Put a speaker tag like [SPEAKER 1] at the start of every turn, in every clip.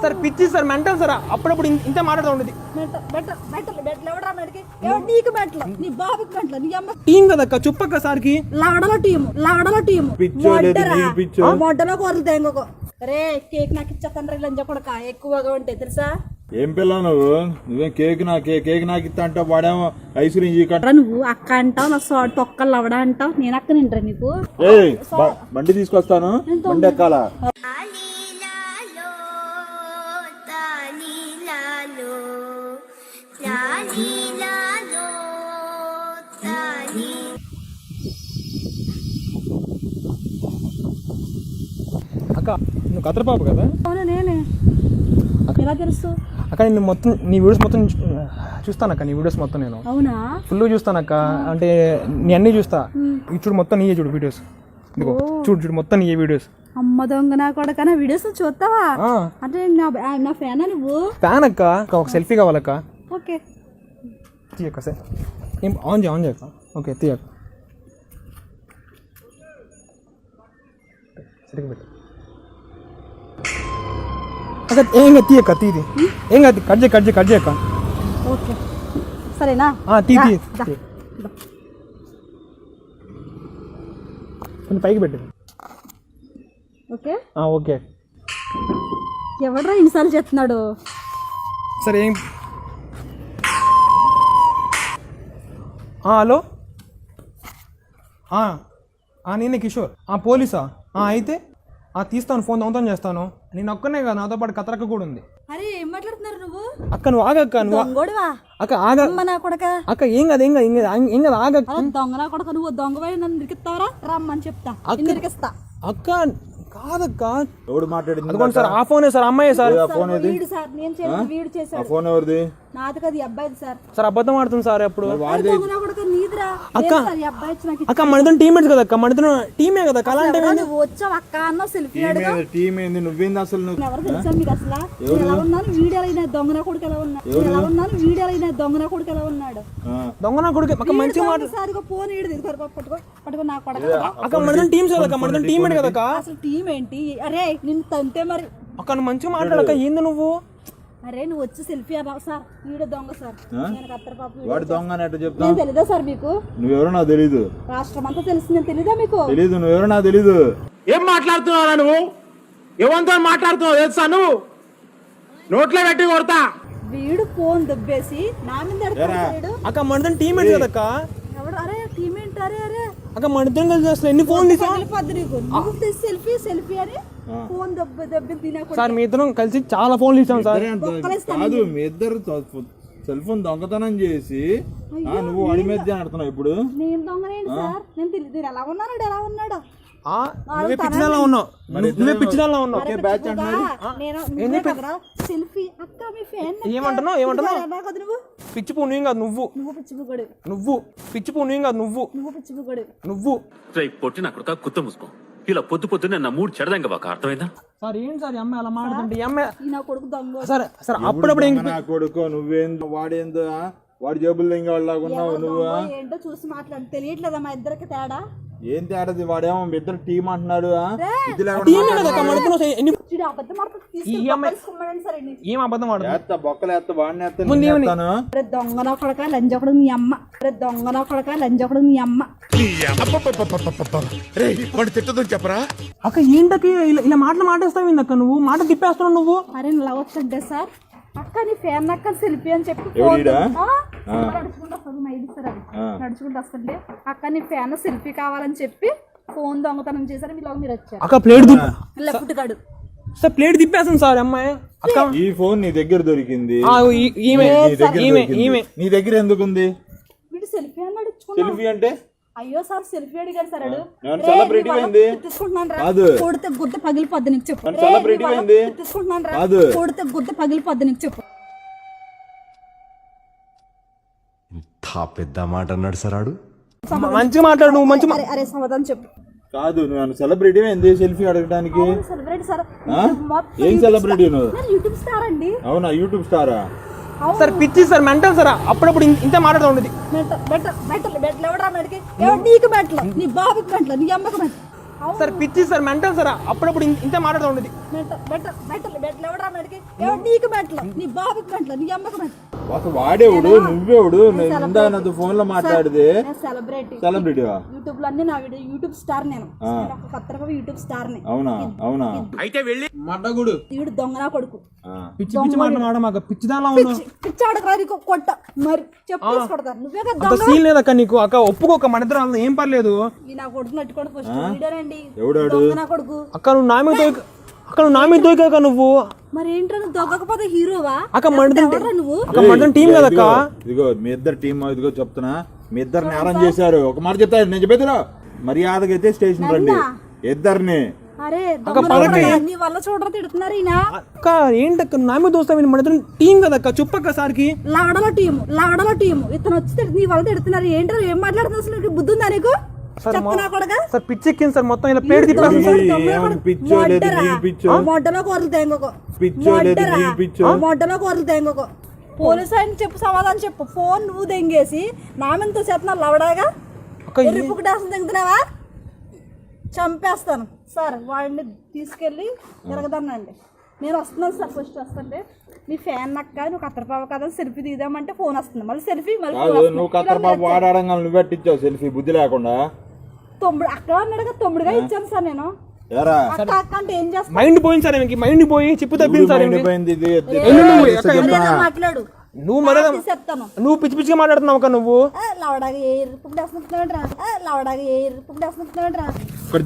[SPEAKER 1] Sir పిచ్చి sir mental sir అప్పుడప్పుడు ఇంత మాట్లాడుతూ ఉండేది టీం కదక్క చుప్పక్క సార్కి
[SPEAKER 2] లవడలో టీము మొడ్డలో కోరలు ఇంకొక రే కేక్ నాకు ఇచ్చేస్తాను లంజ కొడక ఎక్కువగా ఉంటే తెలుసా.
[SPEAKER 3] ఏం పిల్ల నువ్వేం కేక్ నాకు ఇస్తా అంటావు, వాడేమో ఐస్ క్రీమ్
[SPEAKER 2] నువ్వు అక్క అంటావు నా తొక్కలు లవడ అంటావు, నేను అక్క నింటరా నీకు.
[SPEAKER 3] బండి తీసుకొస్తాను, బండి ఎక్కాలా.
[SPEAKER 1] అక్క నువ్వు కత్ర పాప కదా?
[SPEAKER 2] అవునా నేనే. ఎలా తెలుసు
[SPEAKER 1] అక్క? నేను మొత్తం నీ వీడియోస్ మొత్తం చూస్తానక్క, నీ వీడియోస్ మొత్తం నేను
[SPEAKER 2] అవునా
[SPEAKER 1] ఫుల్ చూస్తానక్క. అంటే నీ అన్నీ చూస్తా. చూడు మొత్తం నీయే చూడు వీడియోస్, ఇదిగో చూడు మొత్తం నీయే వీడియోస్.
[SPEAKER 2] అమ్మ దొంగ నా కొడక నా వీడియోస్ చూస్తావా? అంటే నా ఫ్యానా నువ్వు?
[SPEAKER 1] ఫ్యాన్ అక్క. ఒక సెల్ఫీ కావాలక్క.
[SPEAKER 2] ఓకే
[SPEAKER 1] తీయక్క సార్, ఏం ఆన్ చేయక్క. ఓకే తీయక్క, సరిగ్గా పెట్టు అక్క. ఏం కాదు తీయక్క, తీది ఏం కాదు, కట్ చేయక్క.
[SPEAKER 2] ఓకే సరేనా?
[SPEAKER 1] తీ కొంచెం పైకి పెట్టు.
[SPEAKER 2] Okay
[SPEAKER 1] okay.
[SPEAKER 2] ఎవడ్రా ఇన్నిసార్లు చెప్తున్నాడు?
[SPEAKER 1] సరే ఏం హలో నేనే కిషోర్. పోలీసా? అయితే తీస్తాను, ఫోన్ దొంగతనం చేస్తాను. నేను ఒక్కనే కదా, నాతో పాటు కతరక్క కూడా ఉంది.
[SPEAKER 2] అరే ఏం మాట్లాడుతున్నారు నువ్వు?
[SPEAKER 1] అక్క నువ్వు ఆగక్క, నువ్వు అక్క ఆగ. అక్క ఏం కాదు ఆగక్క.
[SPEAKER 2] దొంగ నా కొడక, నువ్వు దొంగ నన్ను ఇరికిస్తావరా? రమ్మని చెప్తా, ఇరికిస్తా.
[SPEAKER 1] అక్క కాదక్క,
[SPEAKER 3] ఎవడు మాట్లాడింది?
[SPEAKER 1] అదిగోండి సార్, ఆ ఫోనే సార్, అమ్మాయి సార్.
[SPEAKER 2] వీడు సార్, నేను చేసిన వీడు చేశాడు.
[SPEAKER 3] ఫోన్ ఎవరిది?
[SPEAKER 2] నాది కదా, ఈ అబ్బాయిది సార్.
[SPEAKER 1] సార్ అబద్ధం ఆడుతుంది సార్ ఎప్పుడు.
[SPEAKER 2] అక్క
[SPEAKER 1] అక్క మనిద్దరం టీమేట్స్ కదా అక్క, మనిద్దరం టీమే కదా. అలాంటి
[SPEAKER 2] వచ్చావు అక్క అన్న సెల్ఫీ
[SPEAKER 3] టీమ్ ఏంది? నువ్వేంది అసలు?
[SPEAKER 2] ఎవరు తెలుసా మీకు అసలు? ఎలా ఉన్నాను వీడియోలో అయినా దొంగ నా కొడుకు ఎలా ఉన్నాడు? ఎలా ఉన్నాను వీడియోలో అయినా దొంగ నా కొడుకు ఎలా ఉన్నాడు?
[SPEAKER 1] దొంగ నా కొడుకు అక్క మంచిగా
[SPEAKER 2] మాట్లాడు. ఫోన్ ఈడు పట్టుకో నా కొడుకు.
[SPEAKER 1] అక్క మనిద్దరం టీమ్స్ కదా అక్క, మనిద్దరం టీమేట్ కదా అక్క.
[SPEAKER 2] అసలు టీం ఏంటి? అరే నిన్ను తంతే మరి.
[SPEAKER 1] అక్క నువ్వు మంచిగా మాట్లాడక, ఏంది నువ్వు?
[SPEAKER 2] అరే నువ్వు వచ్చి సెల్ఫీ అన్నావు సార్, వీడియో దొంగ సార్.
[SPEAKER 3] వాడు దొంగ అని ఎట్లా చెప్తా?
[SPEAKER 2] నేను తెలీదా సార్ మీకు?
[SPEAKER 3] నువ్వెవరో నాకు తెలీదు.
[SPEAKER 2] రాష్ట్రం అంతా తెలిసింది, నేను తెలీదా మీకు?
[SPEAKER 3] తెలీదు, నువ్వెవరో నాకు తెలీదు.
[SPEAKER 1] ఏం మాట్లాడుతున్నావు నువ్వు? ఎవరితో మాట్లాడుతున్నావు తెలుసా? నువ్వు నోట్లో పెట్టి కొడతా.
[SPEAKER 2] వీడు ఫోన్ దొబ్బేసి నా మీద
[SPEAKER 1] అక్క మనిద్దరం టీమేట్ కదా అక్క.
[SPEAKER 2] ఎవడు? అరే టీమ్ ఏంటి? అరే అరే
[SPEAKER 1] అక్క మనిద్దరం కలిసి అసలు ఎన్ని ఫోన్
[SPEAKER 2] సెల్ఫీ అని ఫోన్ దెబ్బ తినకుండా.
[SPEAKER 1] సార్ మీ ఇద్దరం కలిసి చాలా ఫోన్లు ఇచ్చాం సార్.
[SPEAKER 3] కాదు మీ ఇద్దరు సెల్ ఫోన్ దొంగతనం చేసి నువ్వు అడి మీద ఆడుతున్నావు. ఇప్పుడు
[SPEAKER 2] నేను దొంగనేంటి సార్? నేను తెలియదు ఎలా ఉన్నాడు, ఎలా ఉన్నాడు.
[SPEAKER 1] నువ్వే పిచ్చిదానిలా ఉన్నావు, నువ్వే పిచ్చిదానిలా ఉన్నావు.
[SPEAKER 2] సెల్ఫీ అక్క మీ ఫ్యాన్.
[SPEAKER 1] ఏమంటున్నావు? పిచ్చి పూ నువ్వు కాదు, నువ్వు
[SPEAKER 2] పిచ్చిపుగడు.
[SPEAKER 1] నువ్వు పిచ్చి పూ నువ్వు కాదు, నువ్వు
[SPEAKER 2] పిచ్చిపుగడు.
[SPEAKER 1] నువ్వు
[SPEAKER 4] పొట్టి నా కొడుక కుత్త మూసుకో. ఇలా పొద్దునే నా మూడు చెడదంగా బాగా అర్థమైందా?
[SPEAKER 1] సార్ ఏంటి సార్ అమ్మాయి అలా మాట్లాడుతుంటే? ఈ అమ్మాయి
[SPEAKER 2] నా కొడుకు దొంగ
[SPEAKER 1] సార్. సార్ అప్పుడప్పుడు
[SPEAKER 3] నా కొడుకో నువ్వేందో వాడేందో వాడి జేబులు ఇంకా వాళ్ళలాగా ఉన్నావు నువ్వు.
[SPEAKER 2] ఏంటో చూసి మాట్లాడు, తెలియట్లేదా మా ఇద్దరికి తేడా?
[SPEAKER 3] ఏం తేడాది? వాడేమో ఇద్దరు టీం అంటున్నాడు.
[SPEAKER 1] ఏం అబద్ధం ఆడుతా?
[SPEAKER 3] బొక్కలు ఎత్తా, వాడిని ఎత్తాను.
[SPEAKER 2] దొంగ నా కొడక లంజకుడు నీ అమ్మ. దొంగ నా కొడక లంజకుడు నీ అమ్మ.
[SPEAKER 1] చెప్పరా అక్క? ఏంటకి ఇలా మాట్లాడేస్తావు అక్క? నువ్వు మాట తిప్పేస్తున్నావు నువ్వు.
[SPEAKER 2] అరే లవ్ వస్తుంటే సార్ అక్క నీ ఫ్యాన్ అక్క సెల్ఫీ అని చెప్పి నడుచుకుంటూ వస్తుంటే అక్క నీ ఫ్యాన్ సెల్ఫీ కావాలని చెప్పి ఫోన్ దొంగతనం చేశారు. మీరు వచ్చారు
[SPEAKER 1] అక్క. ప్లేట్
[SPEAKER 2] లెఫ్ట్ కాడు
[SPEAKER 1] సార్, ప్లేట్ తిప్పేస్తాం సార్ అమ్మాయి. అక్క
[SPEAKER 3] ఈ ఫోన్ నీ దగ్గర దొరికింది, నీ దగ్గర ఎందుకుంది?
[SPEAKER 2] వీడు సెల్ఫీ అని నడుచుకున్నాడు.
[SPEAKER 3] సెల్ఫీ అంటే
[SPEAKER 2] అయ్యో సార్ సెల్ఫీ అడిగారు సార్.
[SPEAKER 3] సెలబ్రిటీ అయింది.
[SPEAKER 2] తీసుకుంటున్నాను కొడితే గుద్ద పగిలిపోద్ది నీకు చెప్పు.
[SPEAKER 3] సెలబ్రిటీ అయింది.
[SPEAKER 2] తీసుకుంటున్నాను కొడితే గుద్ద పగిలిపోద్ది నీకు చెప్పు.
[SPEAKER 5] ఇంత పెద్ద మాట అన్నాడు సార్ ఆడు.
[SPEAKER 1] మంచిగా మాట్లాడు నువ్వు. మంచి
[SPEAKER 2] అరే సమాధానం చెప్పు.
[SPEAKER 3] కాదు నువ్వు సెలబ్రిటీ అయింది సెల్ఫీ అడగడానికి.
[SPEAKER 2] Celebrity sir.
[SPEAKER 3] ఏం సెలబ్రిటీ నువ్వు?
[SPEAKER 2] యూట్యూబ్ స్టార్ అండి.
[SPEAKER 3] అవునా యూట్యూబ్ స్టారా?
[SPEAKER 1] సార్ పిచ్చి సార్ మెంటల్ సార్ అప్పుడప్పుడు ఇంత మాట్లాడుతూ ఉండేది.
[SPEAKER 2] నీకు మెట్ల నీ బాబుకి మెట్ల నీ అమ్మకి మెట్ల
[SPEAKER 1] సార్ పిచ్చి సార్ మెంటల్ సార్ అప్పుడప్పుడు ఇంత మాట్లాడుతూ ఉండేది.
[SPEAKER 2] మెట్లు ఎవడరా మెడికి? నీకు మెట్లు, నీ బాబుకి మెట్లు, నీ అమ్మకి మెట్లు.
[SPEAKER 3] అసలు వాడేవుడు నువ్వేవుడు నాతో ఫోన్ లో మాట్లాడితే సెలబ్రిటీ
[SPEAKER 2] యూట్యూబ్ లో అన్ని నా వీడియో, యూట్యూబ్ స్టార్ నేను కొత్త రకం యూట్యూబ్ స్టార్ ని.
[SPEAKER 3] అవునా అవునా
[SPEAKER 4] అయితే వెళ్ళి
[SPEAKER 3] మడ్డగుడు
[SPEAKER 2] వీడు దొంగనా కొడుకు,
[SPEAKER 1] పిచ్చి పిచ్చి మాట మాకు పిచ్చి దానిలో ఉన్నావు.
[SPEAKER 2] పిచ్చి ఆడకరా నీకు కొట్ట మరి చెప్పు కొడతాను. నువ్వే కదా
[SPEAKER 1] అంత సీన్ లేదక్క నీకు. అక్క ఒప్పుకోక మన ఇద్దరు ఏం పర్లేదు.
[SPEAKER 2] ఈ నా కొడుకు నట్టుకోడు ఫస్ట్ వీడియోనండి.
[SPEAKER 3] ఎవడాడు
[SPEAKER 2] దొంగనా కొడుకు.
[SPEAKER 1] అక్క నువ్వు నా మీద అక్క నువ్వు నా మీద దొరికాక నువ్వు
[SPEAKER 2] మరి ఏంట్రా నువ్వు దొంగకపోతే హీరోవా?
[SPEAKER 1] అక్క మన
[SPEAKER 2] నువ్వు
[SPEAKER 1] అక్క మన టీం కదక్క.
[SPEAKER 3] ఇదిగో మీ ఇద్దరు టీం, ఇదిగో చెప్తున్నా మీ ఇద్దరు నేరం చేశారు. ఒక మాట చెప్తారు, నేను చెప్పేదిరా మర్యాదగా అయితే స్టేషన్ రండి ఇద్దరిని.
[SPEAKER 2] అరే నీ వల్ల చూడరా తిడుతున్నారు ఈయన.
[SPEAKER 1] అక్క ఏంటక్క నా మీద దోస్తావు? మన ఇద్దరు టీం కదక్క. చెప్పక్క సార్కి.
[SPEAKER 2] లవడలో టీము ఇతను వచ్చి నీ వల్ల తిడుతున్నారు. ఏంటో ఏం మాట్లాడుతున్నా? అసలు నీకు బుద్ధి ఉందా నీకు? చెప్తున్నా కూడా
[SPEAKER 1] సార్ పిచ్చెక్కింది సార్ మొత్తం ఇలా పేరు తిప్పారు.
[SPEAKER 2] మొడ్డలో కోరలుతాయి ఇంకొక మొడ్డలో కోరలుతాయి ఇంకొక. పోలీసు ఆయన చెప్పు, సమాధానం చెప్పు. ఫోన్ నువ్వు దెంగేసి నా మీద చేస్తున్నా లవడాగా ఎరుపుకు డాసం తెంగుతున్నావా? చంపేస్తాను సార్. వాడిని తీసుకెళ్ళి తిరగదానండి. నేను వస్తున్నాను సార్. ఫస్ట్ వస్తుంటే నీ ఫ్యాన్ నక్క నువ్వు కత్తరపాప కదా సెల్ఫీ తీద్దామంటే ఫోన్ వస్తుంది. మళ్ళీ సెల్ఫీ
[SPEAKER 3] నువ్వు కత్తరపాప వాడాడంగా నువ్వు పెట్టించావు సెల్ఫీ బుద్ధి లేకుండా.
[SPEAKER 2] తొమ్మిడు అక్కడ అన్నాడుగా, తొమ్మిదిగా ఇచ్చాను సార్ నేను. అక్క అక్క అంటే ఏం చేస్తాను?
[SPEAKER 1] మైండ్ పోయింది సార్, మైండ్ పోయి చెప్పు తప్పింది సార్.
[SPEAKER 2] మాట్లాడు
[SPEAKER 1] నువ్వు మరే నువ్వు పిచ్చి పిచ్చిగా మాట్లాడుతున్నావు అక్క. నువ్వు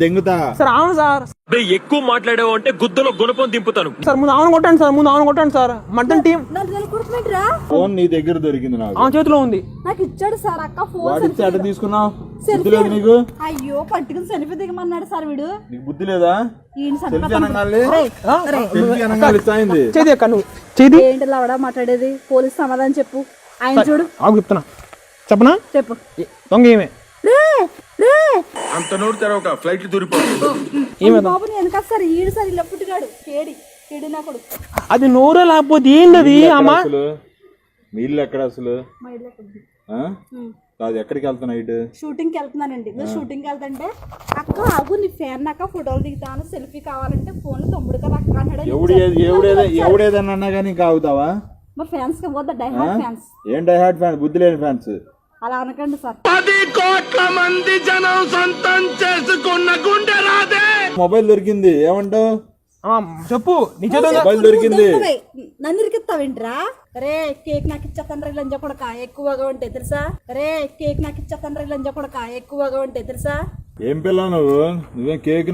[SPEAKER 3] దెంగుతా
[SPEAKER 1] సార్. అవును సార్.
[SPEAKER 4] ఎక్కువ మాట్లాడావు అంటే గుద్దలో గుణపం దింపుతాను
[SPEAKER 1] సార్. ముందు అవును కొట్టండి సార్, ముందు అవును కొట్టండి సార్. మటన్ టీం
[SPEAKER 3] ఫోన్ నీ దగ్గర దొరికింది, నాకు
[SPEAKER 1] ఆ చేతిలో ఉంది.
[SPEAKER 2] నాకు ఇచ్చాడు సార్. అక్క ఫోన్
[SPEAKER 3] వాడిచ్చి అడ్డ తీసుకున్నావు. బుద్ధి లేదు నీకు?
[SPEAKER 2] అయ్యో పట్టుకుని సెల్ఫీ దిగమన్నాడు సార్ వీడు.
[SPEAKER 3] నీకు బుద్ధి లేదా? సెల్ఫీ అనగాలి
[SPEAKER 1] చేతి అక్క నువ్వు చేతి
[SPEAKER 2] ఏంటి లవడా మాట్లాడేది? పోలీస్ సమాధానం చెప్పు. ఆయన చూడు
[SPEAKER 1] ఆగు చెప్తున్నా. చెప్పనా?
[SPEAKER 2] చెప్పు.
[SPEAKER 1] దొంగ ఏమే
[SPEAKER 4] అంత నోరు తెరవక ఫ్లైట్ దూరిపోతుంది.
[SPEAKER 2] బాబు నేను కాదు సార్. ఈడు సార్ ఇలా పుట్టినాడు. కేడి నా కొడుకు.
[SPEAKER 1] అది నోరే లేకపోతే ఏంది అది? అమ్మా
[SPEAKER 3] మీ ఇల్లు ఎక్కడ అసలు?
[SPEAKER 2] మా ఇల్లు ఎక్కడిది?
[SPEAKER 3] కాదు ఎక్కడికి వెళ్తున్నా? ఇటు
[SPEAKER 2] షూటింగ్ కి వెళ్తున్నానండి. మీరు షూటింగ్ కి వెళ్తుంటే అక్క ఆగు నీ ఫ్యాన్ అక్క ఫోటోలు దిగుతాను సెల్ఫీ కావాలంటే ఫోన్ తమ్ముడు కదా అక్క అన్నాడు.
[SPEAKER 3] ఎవడేదన్నా అన్నా కానీ ఇంకా అవుతావా?
[SPEAKER 2] మా ఫ్యాన్స్ కి పోతా డైహార్డ్ ఫ్యాన్స్.
[SPEAKER 3] ఏం డైహార్డ్ ఫ్యాన్స్? బుద్ధి లేని ఫ్యాన్స్.
[SPEAKER 2] అలా అనకండి సార్.
[SPEAKER 4] 10 కోట్ల మంది జనం సొంతం చేసుకున్న గుండె రాదే.
[SPEAKER 3] మొబైల్ దొరికింది, ఏమంటావు?
[SPEAKER 1] చెప్పు. నీ చేతిలో
[SPEAKER 3] మొబైల్ దొరికింది.
[SPEAKER 2] నన్ను ఇరికిస్తావేంట్రా? రే కేక్ నాకు ఇచ్చేస్తాను రే లంజ కొడక ఎక్కువగా ఉంటే తెలుసా? రే కేక్ నాకు ఇచ్చేస్తాను రే లంజ కొడక ఎక్కువగా ఉంటే తెలుసా?
[SPEAKER 3] ఏం పిల్ల నువ్వు? నువ్వేం కేక్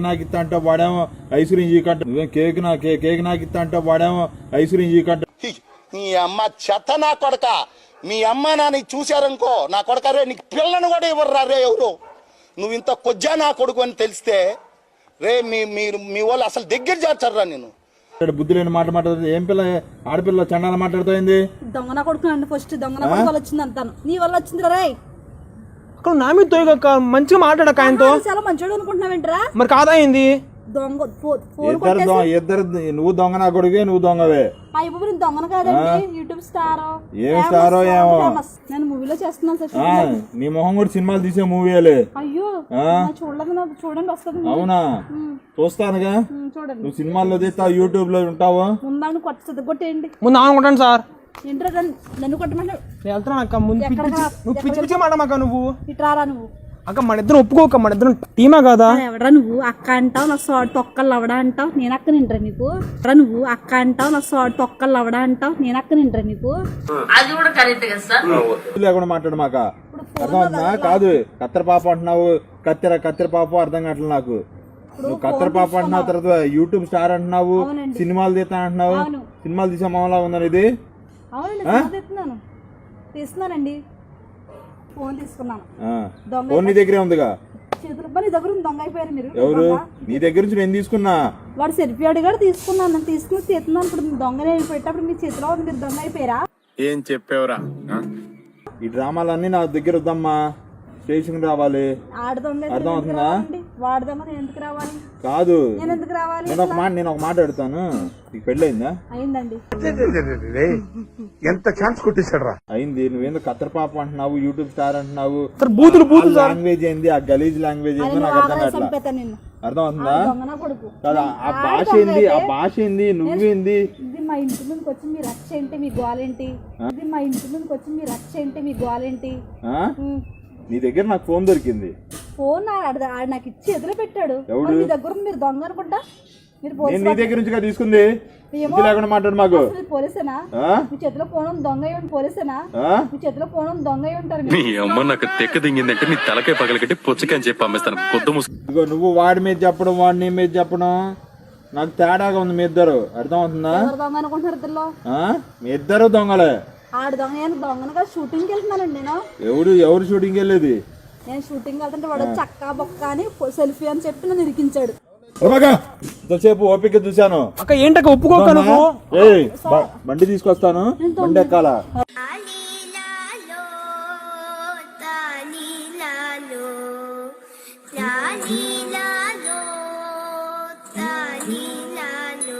[SPEAKER 3] నాకు ఇస్తా అంటావు, వాడేమో ఐశ్వర్యం చీకంట. నువ్వేం కేక్ నాకు ఇస్తా అంటావు, వాడేమో ఐశ్వర్యం చీకంట.
[SPEAKER 6] నీ అమ్మ చెత్త నా కొడక. మీ అమ్మ నాన్న చూశారనుకో నా కొడక రే నీకు పిల్లను కూడా ఇవ్వరు రే ఎవరు. నువ్వు ఇంత కొజ్జా నా కొడుకు అని తెలిస్తే రే మీ వాళ్ళు అసలు దగ్గర చేర్చారా నేను.
[SPEAKER 3] బుద్ధి లేని మాట మాట్లాడుతుంది. ఏం పిల్ల ఆడపిల్ల చండాల మాట్లాడుతుంది.
[SPEAKER 2] దొంగన కొడుకు అండి. ఫస్ట్ దొంగన కొడుకు వల్ల వచ్చింది అంటాను. నీ వల్ల వచ్చింది రే.
[SPEAKER 1] అక్కడ నా మీద తోయక మంచిగా మాట్లాడక ఆయనతో.
[SPEAKER 2] చాలా మంచోడు అనుకుంటున్నావేంట్రా?
[SPEAKER 1] మరి కాదా అయింది?
[SPEAKER 2] దొంగ
[SPEAKER 3] ఇద్దరు నువ్వు దొంగ నా కొడుకే, నువ్వు దొంగవే.
[SPEAKER 2] అయిపోయి దొంగన కాదండి యూట్యూబ్ స్టార్.
[SPEAKER 3] ఏం స్టారో ఏమో.
[SPEAKER 2] నేను మూవీలో చేస్తున్నాను సార్.
[SPEAKER 3] నీ మొహం కూడా సినిమాలు తీసే మూవీలే.
[SPEAKER 2] అయ్యో చూడలేదు. నాకు చూడండి వస్తుంది.
[SPEAKER 3] అవునా? చూస్తానుగా.
[SPEAKER 2] చూడండి.
[SPEAKER 3] నువ్వు సినిమాల్లో తీస్తావు, యూట్యూబ్ లో ఉంటావు.
[SPEAKER 2] ముందు కొట్టేయండి.
[SPEAKER 1] ముందు అనుకుంటాను సార్.
[SPEAKER 2] ఏంట్రా నన్ను కొట్టమంటే
[SPEAKER 1] నేను వెళ్తున్నాను అక్క. ముందు నువ్వు పిచ్చి పిచ్చి మాటమాక. నువ్వు
[SPEAKER 2] ఇట్రారా నువ్వు.
[SPEAKER 1] అక్క మన ఇద్దరు ఒప్పుకోక, మన ఇద్దరు టీమా కదా.
[SPEAKER 2] ఎవడా నువ్వు అక్క అంటావు, నా సాడ్ తొక్కలు అవడా అంటావు. నేను అక్క నిండ్రా నీకు. నువ్వు అక్క అంటావు, నా సాడ్ తొక్కలు అవడా అంటావు. నేను అక్క నిండ్రా నీకు.
[SPEAKER 7] అది కూడా కరెక్ట్ కదా సార్.
[SPEAKER 3] లేకుండా మాట్లాడు మాక. అర్థమవుతుందా? కాదు కత్తెర పాప అంటున్నావు. కత్తెర పాప అర్థం కావట్లేదు నాకు. నువ్వు కత్తెర పాప అంటున్నావు, తర్వాత యూట్యూబ్ స్టార్ అంటున్నావు, సినిమాలు తీస్తా అంటున్నావు. సినిమాలు తీసే మామలా ఉందని ఇది.
[SPEAKER 2] అవునండి తీస్తున్నానండి. ఫోన్ తీసుకున్నాను.
[SPEAKER 3] ఫోన్ నీ దగ్గరే ఉందిగా.
[SPEAKER 2] చేతులు నీ దగ్గర దొంగ అయిపోయారు మీరు.
[SPEAKER 3] ఎవరు? నీ దగ్గర నుంచి నేను తీసుకున్నా.
[SPEAKER 2] వాడు సెల్ఫీ అడిగాడు తీసుకున్నాను. నేను తీసుకుని చేస్తున్నాను. ఇప్పుడు దొంగనే పెట్టేటప్పుడు మీ చేతిలో ఉంది. మీరు దొంగ అయిపోయారా?
[SPEAKER 4] ఏం చెప్పేవరా?
[SPEAKER 3] ఈ డ్రామాలన్నీ నా దగ్గర వద్దమ్మా. స్టేషన్ రావాలి
[SPEAKER 2] ఆడ దొంగ అయితే
[SPEAKER 3] అర్థం
[SPEAKER 2] ఎందుకు
[SPEAKER 3] అవుతుందా?
[SPEAKER 2] రావాలండి? వాడి దొంగ నేను ఎందుకు రావాలి?
[SPEAKER 3] కాదు
[SPEAKER 2] నేను ఎందుకు రావాలి?
[SPEAKER 3] నేను ఒక మాట అడుగుతాను, నీకు పెళ్ళయిందా?
[SPEAKER 2] అయిందండి.
[SPEAKER 8] ఎంత ఛాన్స్ కొట్టేశాడు రా.
[SPEAKER 3] అయింది. నువ్వేందో కత్తర్ పాప అంటున్నావు, యూట్యూబ్ స్టార్ అంటున్నావు.
[SPEAKER 1] సార్ బూతులు బూతులు సార్.
[SPEAKER 3] లాంగ్వేజ్ ఏంది, ఆ గలీజ్ లాంగ్వేజ్ ఏందో నాకు అర్థం కావట్లా.
[SPEAKER 2] చంపేతా నిన్ను.
[SPEAKER 3] అర్థం అవుతుందా?
[SPEAKER 2] దొంగ నా కొడుకు.
[SPEAKER 3] కదా ఆ భాష ఏంది, ఆ భాష ఏంది, నువ్వేంది?
[SPEAKER 2] ఇది మా ఇంటి ముందుకు వచ్చి మీ రచ్చ ఏంటి, మీ గోలేంటి? ఇది మా ఇంటి ముందుకు వచ్చి మీ రచ్చ ఏంటి, మీ గోలేంటి?
[SPEAKER 3] ఆ? నీ దగ్గర నాకు ఫోన్ దొరికింది.
[SPEAKER 2] ఫోన్ ఆడ నాకు ఇచ్చి ఎదురు పెట్టాడు.
[SPEAKER 3] ఎవడు?
[SPEAKER 2] మరి మీ దగ్గర ఉంది, మీరు దొంగ అనుకుంటా. మీరు
[SPEAKER 3] నేను నీ దగ్గర నుంచి తీసుకుంది. బుద్ధి లేకుండా మాట్లాడు మాకు.
[SPEAKER 2] పోలీసేనా?
[SPEAKER 3] ఆ?
[SPEAKER 2] మీ చేతిలో ఫోన్ ఉంది, దొంగ అయ్యి పోలీసేనా?
[SPEAKER 3] ఆ?
[SPEAKER 2] మీ చేతిలో ఫోన్ ఉంది, దొంగ అయి ఉంటారు
[SPEAKER 4] నీ అమ్మ నాకు తెక్క దింగిందంటే నీ తలకాయ పగలగట్టి పుచ్చకాయని చెప్పి అమ్మేస్తాను. కొద్దు ముసుగు.
[SPEAKER 3] ఇదిగో నువ్వు వాడి మీద చెప్పడం, వాడి నీ మీద చెప్పడం నాకు తేడాగా ఉంది. మీ ఇద్దరు అర్థం అవుతుందా?
[SPEAKER 2] ఎవరు దొంగ అనుకుంటున్నారు ఇద్దరులో?
[SPEAKER 3] మీ ఇద్దరు దొంగలే.
[SPEAKER 2] ఆడ దొంగ, నేను దొంగనగా షూటింగ్కి వెళ్తున్నానండి. నేను
[SPEAKER 3] ఎవరు షూటింగ్ వెళ్ళేది?
[SPEAKER 2] నేను షూటింగ్ వెళ్తుంటే వాడు చక్కా బొక్క అని సెల్ఫీ అని చెప్పి నన్ను ఇరికించాడు.
[SPEAKER 3] ఇంతసేపు ఓపిక చూశాను.
[SPEAKER 1] అక్క ఏంటక్క ఒప్పుకోక నువ్వు?
[SPEAKER 3] ఏయ్, బండి తీసుకొస్తాను, బండి ఎక్కాలా?
[SPEAKER 9] లాలి